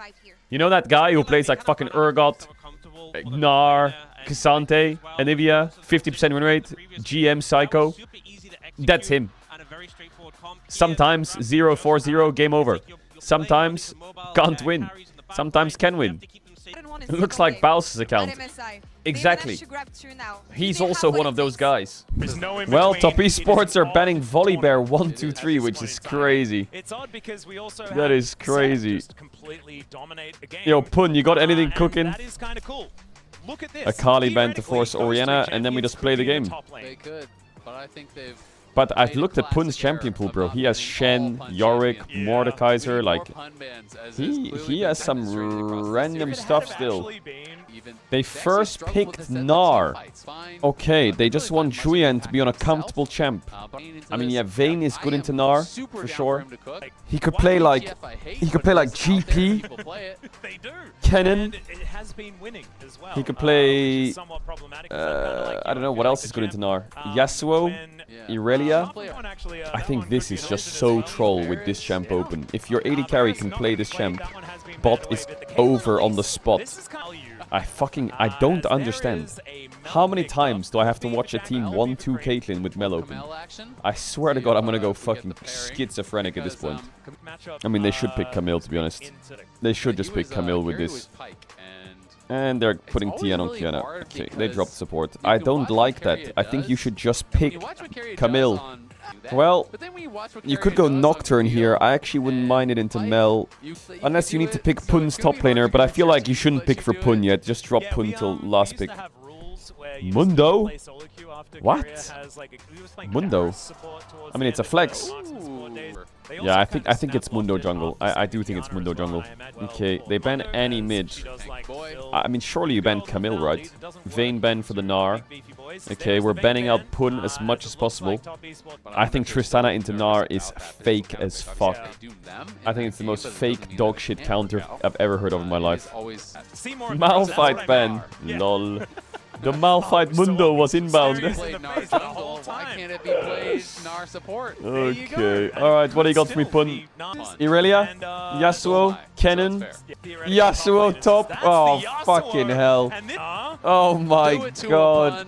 You know that guy who plays like fucking Urgot, so comfortable Gnar, Cassante, Anivia, 50% win rate, GM Psycho. super easy to execute That's him. and a very straightforward comp. Sometimes 0-4-0, game over. Sometimes can't win. Sometimes can win. It looks like Bowser's account. Exactly. He's also one of those guys. There's no in Well, between. Top It is Esports are all banning Volleybear tournament 1, 2, 3, at which this is point in time. crazy. It's odd because we also That have is Seth crazy. just completely dominate a game. Yo, Pun, you got anything And cooking? That is kind of cool. Look at this. A Kali band to Theoretically, force those Orianna, three and then we champions just play the could be in game. top lane. They could, but I think they've. But I've made a looked at Pun's classic champion error pool, of bro. not He has being Shen, all Pun Yorick, champions. Mordekaiser, More like... Pun bans, as has He clearly has been some demonstrated across this random series. stuff Could have still. actually been Even They actually first struggled with picked the set of Gnar. team fights, fine. Okay, But they really just not want much Julian to be on a impact comfortable himself. champ. But into I mean, this, yeah, Vayne is I good am into Gnar, super for down sure. him to cook. He could One play BGF like... I hate, He but could play like it's out there, GP, people play it. They do. Kennen. And it has been winning as well. He could which play... is somewhat problematic, 'cause I'm kinda like I don't you, know, I what feel else like is the good into champ, Gnar? Yasuo? Yeah. Irelia? That one actually, I that think one this could is be just noted as so well. troll with this champ open. If your AD carry can play this champ, bot is over on the spot. I don't understand. How many times do I have to watch a team 1-2 Caitlyn with Mel open? Camel action. I swear to God, I'm gonna go fucking schizophrenic at this point. I mean, they should pick Camille, to be honest. They should just pick Camille with this. And they're putting Tian on Kiana. Okay, they dropped support. I don't like that. I think you should just pick Camille. Well, you could go Nocturne here. I actually wouldn't mind it into Mel. Unless you need to pick Pun's top laner, but I feel like you shouldn't pick for Pun yet. Just drop Pun till last pick. Mundo? What? Mundo? I mean, it's a flex. Yeah, I think it's Mundo jungle. I do think it's Mundo jungle. Okay, they ban any mid. I mean, surely you ban Camille, right? Vayne ban for the Gnar. Okay, we're banning out Pun as much as possible. I think Tristana into Gnar is fake as fuck. I think it's the most fake dog shit counter I've ever heard of in my life. Malphite ban. Lol. The Malphite Mundo was inbound. Why can't it be played Gnar support? Okay, alright, what do you got for me, Pun? Irelia? Yasuo? Kennen? Yasuo top? Oh, fucking hell. Oh my god.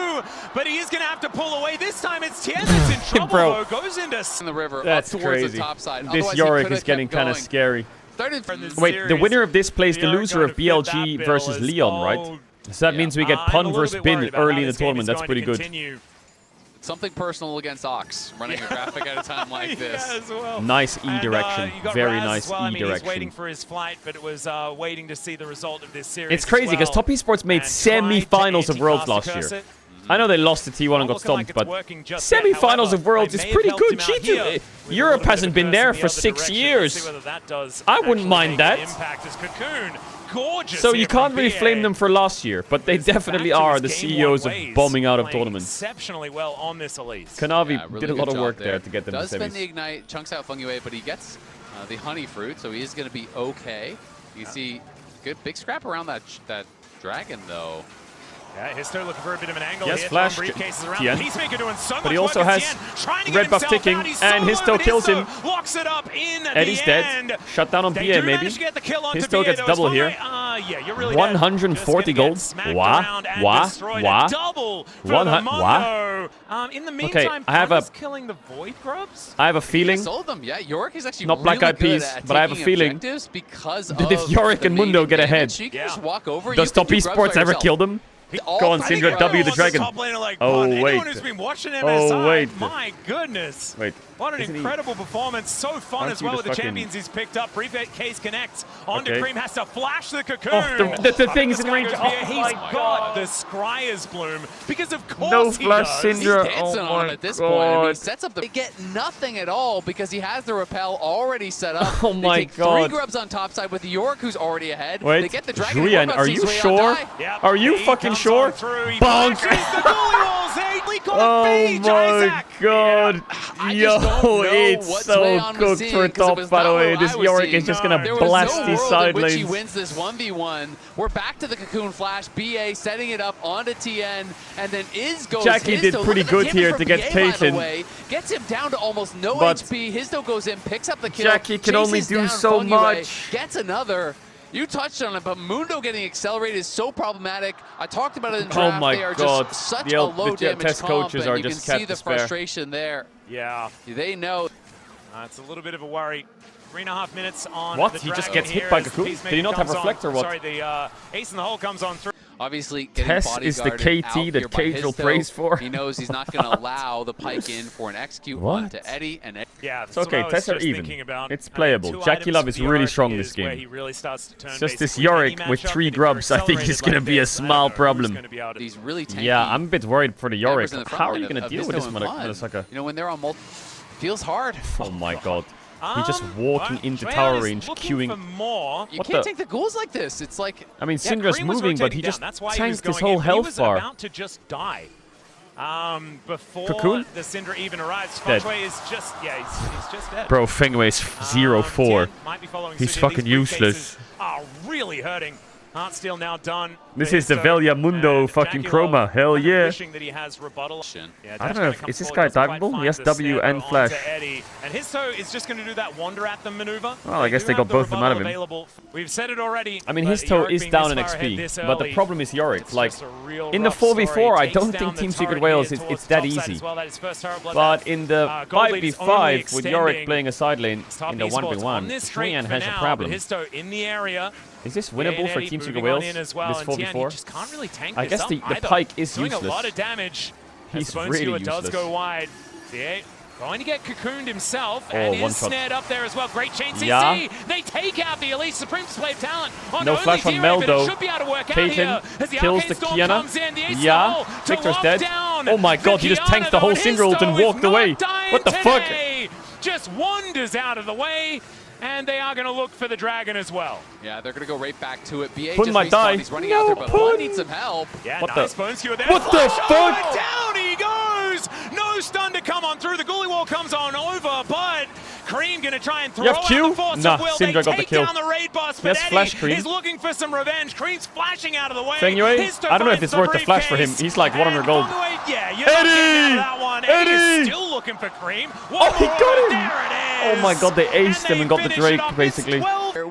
through, but he is going to have to pull away. This time it's Tien that's in trouble, Bro. though. Goes into In the river, That's up towards crazy. the top side. This Otherwise, he Yorick could is have getting kept kind of going. scary. Started from this Wait, the series. winner of this plays the They are loser going of to fit that BLG bill versus as Leon, right? well. So that means we get I'm a Pun little versus bit Bin worried about early how in the this game tournament. is That's going pretty to good. continue. Something personal against Ox, running a graphic at a time like this. Yeah, as well. Nice E direction. You got Very Raz nice as well. I E mean, direction. he's waiting for his flight, but it was waiting to see the result of this series. It's crazy because Top Esports made semi-finals of Worlds last year. I know they lost to T1 and got stomped, but semi-finals of Worlds is pretty good. G2, Europe hasn't been there for 6 years. I wouldn't mind that. So you can't really flame them for last year, but they definitely are the CEOs of bombing out of tournaments. Exceptionally well on this Elise. Kanavi Really did a lot good of work job there to get them to Does spend semis. the Ignite, chunks out Fungi Wave, but he gets the Honey Fruit, so he is going to be okay. You see good big scrap around that dragon, though. Yeah, Histo looking for a bit of an angle Yes, here. flash. Briefcases around. Tien. Peacemaker doing so much But he also work has at trying to red get buff himself ticking, out. He's and solo, Histo kills him. Locks it up in Eddie's the dead. end. Shut down on They BA, do maybe. manage to get the kill onto Histo BA, gets though. double It's here. yeah, you're really 140 gold. Wah, wah, wah. Double for One the hun- Mondo. In the meantime, I have a- killing the Void Grubs. I have a feeling Sold them, yeah. Yorick is actually Not Black really Eyed good Peas, at but I have a taking feeling objectives because that if of Yorick the and Mundo main get damage. ahead, So you can just Yeah. walk over. does you can Top do grubs by Esports ever yourself. kill them? Go on, Syndra, W the dragon. Oh, wait. Anyone who's been watching MSI, Oh, wait. my goodness. Wait. What an Isn't he- incredible performance. So fun Aren't as you well the with the fucking- champions he's picked up. Briefcase connects onto Okay. Cream, has to flash the cocoon. Oh, the thing's in range. Oh, He's my got God. the Scryer's Bloom because of course No he flash does. Syndra. He's dancing Oh on him my at this point. I mean, he God. sets up the. They get nothing at all because he has the repel already set up. Oh my they take God. 3 grubs on top side with York, who's already ahead. Wait, they get the dragon. Julian, Warbucks are sees you way on sure? die. Yep, Are you he fucking comes sure? on through, he Bonk. flashes the goalie walls, eh? We got a Oh beach, my Isaac. God. I just Yo, don't know it's what so Zweon was cooked seeing, for 'cause it top, was by the not way. what This I was Yorick seeing. is just gonna There was blast no these world side in which he lanes. wins this 1v1. We're back to the cocoon flash. BA setting it up onto TN, and then goes Jackie Histo. did Look pretty at the good damage here from to get BA, by the Caitlyn. way. Gets him down to almost no But HP. Histo goes in, picks up the kill. Jackie can only chases do down so Fungi, much. Gets another. You touched on it, but Mundo getting accelerated is so problematic. I talked about it in draft. Oh my they are God. just such The a low damage test comp, coaches and are you just can see cat the despair. frustration there. Yeah, They know. it's a little bit of a worry. 3.5 minutes on What? the He just Dragon gets hit here by as Cocoon? Peacemaker Did he not have comes Reflect or on. what? Sorry, the Ace in the hole comes on through. Obviously, getting Tess is the bodyguarded KT out that here by Caedrel Histo. prays for. He knows he's not going to allow the pike in for an execute What? onto Eddie. And Yeah, It's okay, Tess are even. It's playable. 2 Jackie items Love is for really Yorick strong this where game. he really starts to turn It's just this basically Yorick any with matchup. 3 If you're grubs, I think he's accelerated gonna like be a this, I don't small know who's problem. gonna be able to- he's really tanky. Yeah, I'm a bit worried for the Yorick. members in the front How are line you going to of deal with Histo this and motherfucker? Blood. You know, when they're on feels hard. Oh my God. He's just walking well, into Trail tower is range, looking queuing. for more. You What can't the- take the ghouls like this. It's like I mean, Yeah, Syndra's Cream was moving, but rotating he down. just That's why he was tanked his going whole in. health He was bar. about to just die. Before Cocoon? the Syndra even arrives, Dead. Fengwei is just, he's just dead. Bro, Fengwei's 0-4. Tien might be following He's suit here. fucking These useless. briefcases Are really hurting. Heartsteel now done. This for is the Histo, Velia Mundo and fucking Jackie Love chroma. Hell kind of yeah. wishing that he has rebuttal. Yeah, I don't Dash know gonna if- come is this forward, guy doesn't quite taggable? find He has the W snare and onto flash. Eddie. And Histo is just going to do that wander at them maneuver. Well, I guess do they have got the both of them out of rebuttal him. available. We've said it already. I mean, but his toe Yorick is being down in this far ahead XP, this but the early, problem is Yorick. it's Like, just a real in the rough 4v4, story. I Takes don't down think the Team Secret turret Wales here it's towards that top side easy. as well. That is first turret blood But death. in the Gold lead is only 5v5 with Yorick extending. playing a side lane Top in the esports on 1v1, this streak Julian for has a now, problem. but Histo in the area. Is this winnable for Team Secret moving on Wales, in as well, this and Tien, he 4v4? just can't really tank I this guess the up either. pike is Doing useless. a lot of damage. He's as Bone really Skewer does useless. go wide. Yeah, going to get cocooned himself, Oh, and one is shot. snared up there as well. Great chain CC. Yeah. They take out the Elite Supreme Display of Talent on No only flash on Zero, Mel, but though. it should be able to work out Caitlyn here as the kills Arcane the Storm Kiana. comes in. The Ace Yeah. of the hole to Victor's lock dead. down Oh my the God, he just Kiana, tanked the whole though. Syndra ult and Histo is walked away. not dying What the fuck? today. Just wanders out of the way, and they are going to look for the Dragon as well. Yeah, they're going to go right back to it. BA Pun just might respawned. die. He's running No, out there, but Pun. Blood needs some help. Yeah, What nice the- Bone Skewer there. What the Flash fuck? over, down he goes! No stun to come on through. The Ghoulie Wall comes on over, but Cream going to try and throw You have out Q? the force Nah, of will. Syndra They got the take kill. down the raid boss, but Yes, Eddie flash Cream. is looking for some revenge. Cream's flashing out of the way. Fengwei? Histo I don't know if finds it's the worth the flash for him. briefcase, He's like 100 and gold. Fengwei, yeah, you're not getting Eddie! out of that one. Eddie Eddie! is still looking for Cream. Oh, he got him! There it Oh is. my God, they aced him and got the finish it Drake, off. It's basically. 12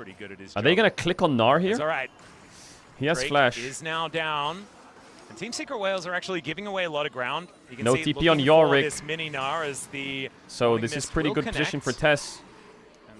pretty good at his Are job. they going to click on Gnar here? It's all right. He has Drake flash. is now down. And Team Secret Whales are actually giving away a lot of ground. You can No see TP on looking for Yorick. this mini Gnar as the So rolling this is mist pretty will good position for connect. Tess. And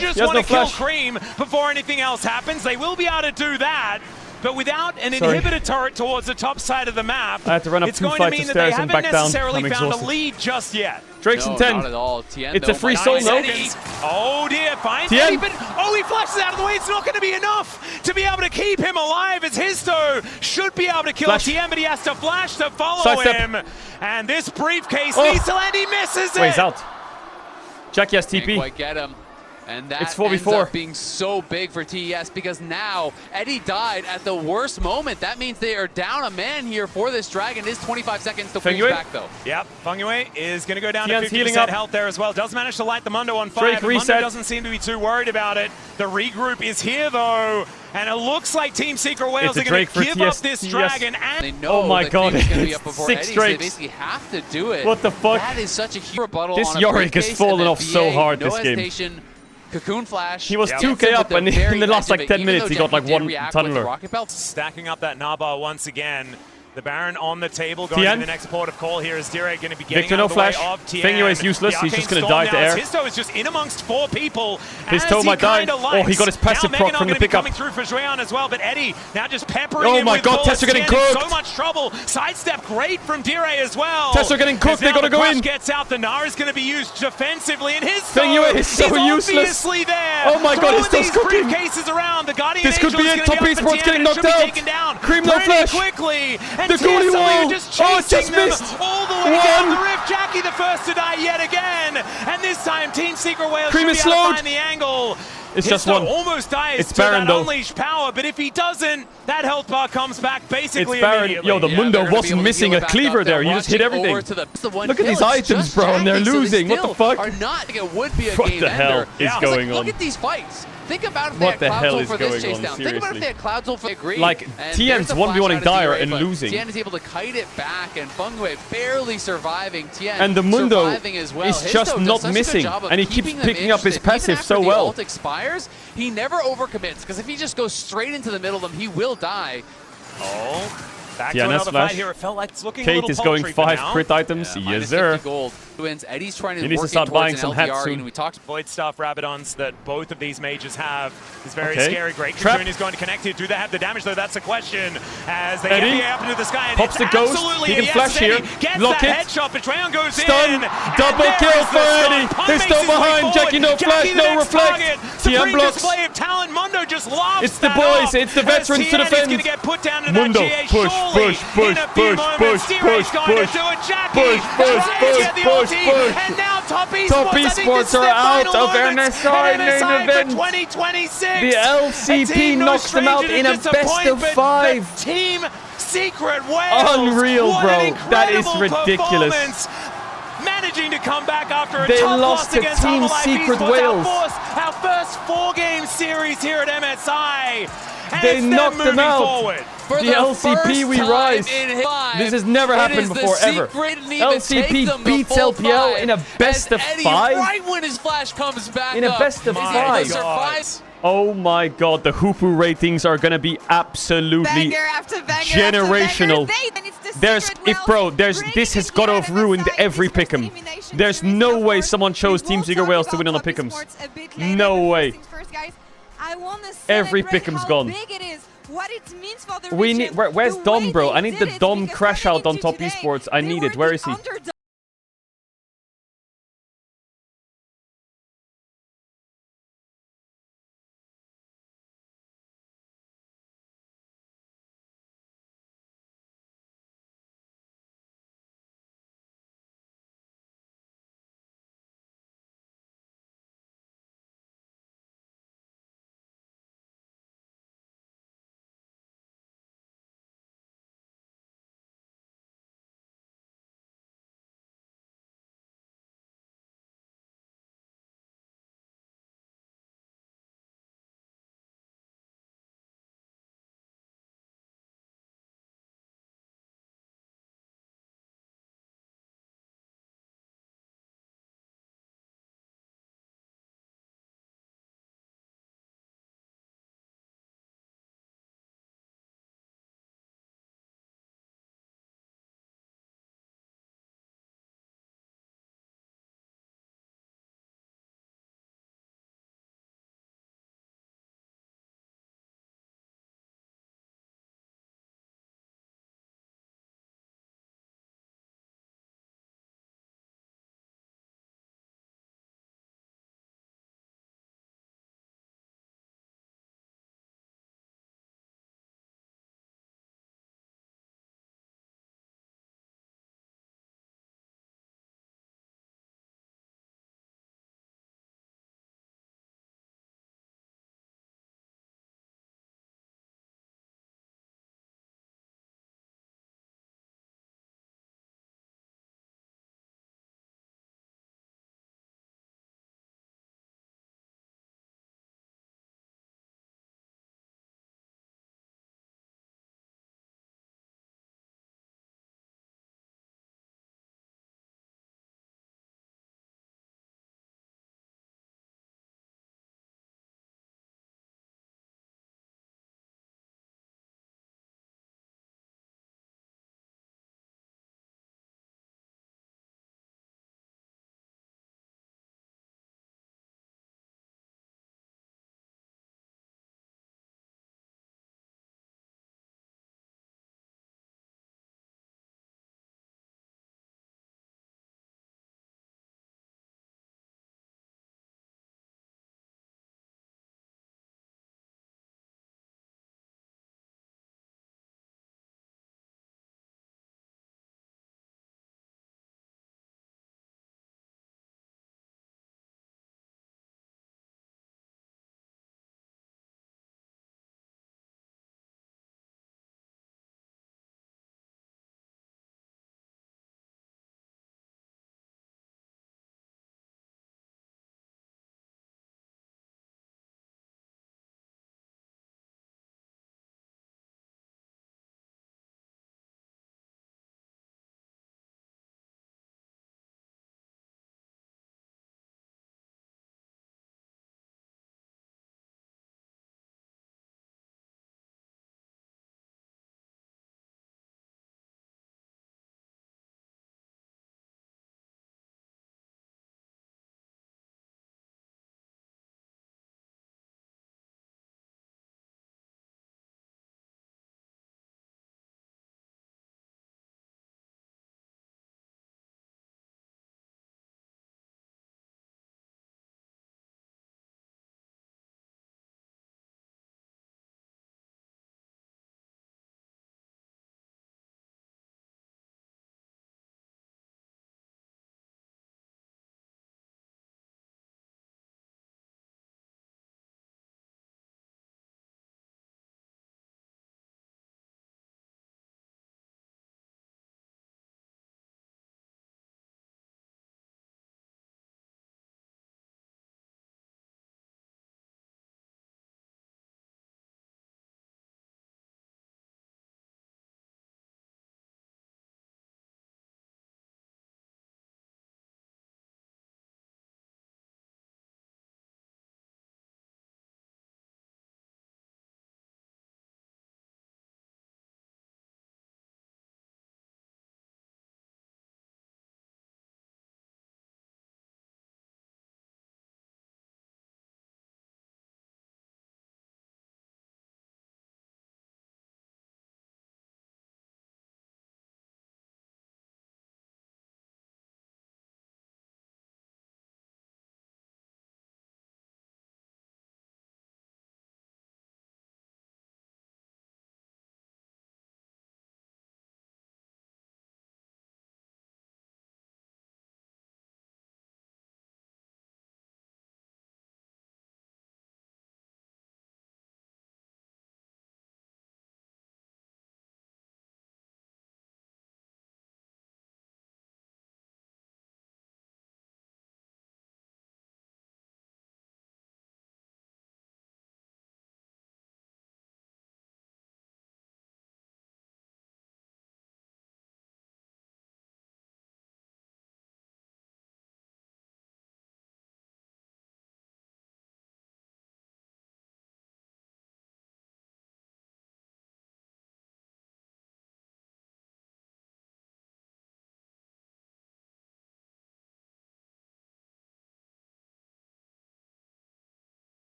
just He has want no to kill flash. Cream before anything else happens. They will be able to do that. But without an inhibitor turret towards the top side of the map, I had to run up it's 2 going to flights mean of that they stairs and haven't back down. necessarily I'm found exhausted. a lead just yet. Drake's No, in 10. not at all. Tien, It's though, a free might soul, be no? ready. Oh dear, find Tien. Eddie, but oh, he flashes out of the way. It's not going to be enough to be able to keep him alive, as Histo should be able to kill Flash. Tien, but he has to flash to follow Sidestep. him. And this briefcase Oh. needs to land. He misses it. Wait, he's out. Jackie has Can't TP. quite get him. And that It's ends 4v4. up being so big for TES because now Eddie died at the worst moment. That means they are down a man here for this dragon. It is 25 seconds to freeze Fengyue? back though. Yep, Fengyue is going to go down Tien's to healing 50% up. health there as well. Does manage to light the Mundo on fire, Drake but Mundo reset. doesn't seem to be too worried about it. The regroup is here though, and it looks like Team Secret Wales It's a are going Drake to for give up TS. this dragon. And They know Oh my that God, Cream's gonna be it's up before 6 Eddie, so Drakes. they basically have to do it. What the fuck? That is such a huge rebuttal This on a Yorick has briefcase, fallen and off then so BA, hard no this game. hesitation. Cocoon Flash. He was gets 2k him up, with and in very the last edge of like it. 10 Even minutes though he got like Jackie did one react with the tunneler. rocket belt. stacking up that Naba once again. The Baron on the table, going Tien. to the next port of call here is Dire going to be getting Victor, out no of the way flash. of Tien. Fengyue is useless. The He's just Arcane gonna die Storm to now, air. as Histo is just in amongst 4 people. His as toe he might die. kinda Oh, he got his passive now proc Meganon from the gonna be pickup. coming through for Jueon as well, but Eddie now just peppering Oh him my with God, bullets. Tests are getting Tien in cooked. so much trouble. Sidestep great from Dire as well. Tests are getting cooked. As They now gotta the go crush in. Gets out. The Nara is going to be used defensively, and his Fengyue is so he's useless. obviously there. Oh my God, Throwing his toe's these cooking. briefcases around. The Guardian This could Angel be is it. gonna Top be up for esports Tien, getting and it knocked should be out. taken down Cream no pretty flash. quickly. And The goalie TSLA are wall. just Oh, it chasing just them missed. all the way One. down the rift. Jackie the first to die yet again. And this time Team Secret Wales Cream should is be able to slowed. find the angle. It's just Histo one. almost dies It's to Baron, that though. unleashed power, but if he doesn't, that health bar comes back basically It's Baron. immediately. Yo, the Yeah, Mundo they're gonna be wasn't able to missing heal a it back cleaver up. there. They're You just hit watching everything. over to the one Look at kill. these It's items, just bro, and they're Jackie, so they losing. What the still fuck? Are not like it would be a What game the hell ender. is It's going like, on? Look at these fights. Think about if they What had the Cloud hell Zone is for this going chase on? down. Think about if Seriously. they had Cloud Zone for the agree. Like, And Tien's there's a 1v1ing flash out of Dire DA, and but losing. Tien is able to kite it back, and Fengyue barely surviving. Tien And the Mundo surviving as well. is Histo just does not such a good missing, job of and he keeps keeping them picking up his interested. passive Even so after the well. ult expires, he never overcommits, because if he just goes straight into the middle of them, he will die. Oh, back Tien's to another flash. fight here. It felt like it's looking a Kate little is going paltry for 5 now. crit items. Yeah, Yes, minus sir. 50 gold wins. Eddie's trying to He needs to work start buying towards an some hats LDR. soon. You know, we talked Void Staff Rabadons that both of these mages have is very Okay. scary. Great Trap. Cocoon is going to connect here. Do they have the damage though? That's the question. As they Eddie. get up into the sky. And Pops it's the ghost. absolutely He a can yes. flash Eddie here. Gets Block that it. headshot, but Drayon goes Stun. in. Double And kill there is for the stun. Eddie. Pun They're makes still his way behind. forward. Jackie, no flash, the no next reflect. target. Tien Supreme blocks. display of talent. Mundo just laughs. It's the that boys. off. It's the veterans to As Tien is defend. going to get put down to Mundo, that GA. push, Surely, push, push, in a few push, moments, push, Dire's push, going push, to do it. Jackie push, push, trying to get the push, ulti. push. And now Top Esports. Top I think Esports this is are their out final of moments. MSI And main MSI for event. 2026. The LCP No knocks them out stranger in to a best of disappointment, 5. but Team Secret Wales. Unreal, What bro. an That is incredible ridiculous. performance. Managing to come back after a They tough lost loss to against Team Herbalife Secret Esports, Wales. Our first 4-game series here at MSI. And They it's them knocked them moving out. forward. For The LCP first we time rise. in 5, This has never it happened is the before, ever. Secret didn't even LCP take them the beats full LPL 5, in a best as of Eddie, 5? right when his flash comes back In a up, best of is able 5. to survive. Oh my god, the Hoopu ratings are gonna be absolutely Banger after banger generational. After banger. There's this has got to have ruined every pick'em. There's no way someone chose Team Secret Wales to win on the pick'ems. No way. Every pick'em's gone. We need. Where's Dom, bro? I need the Dom crash out on Top Esports. I need it. Where is he?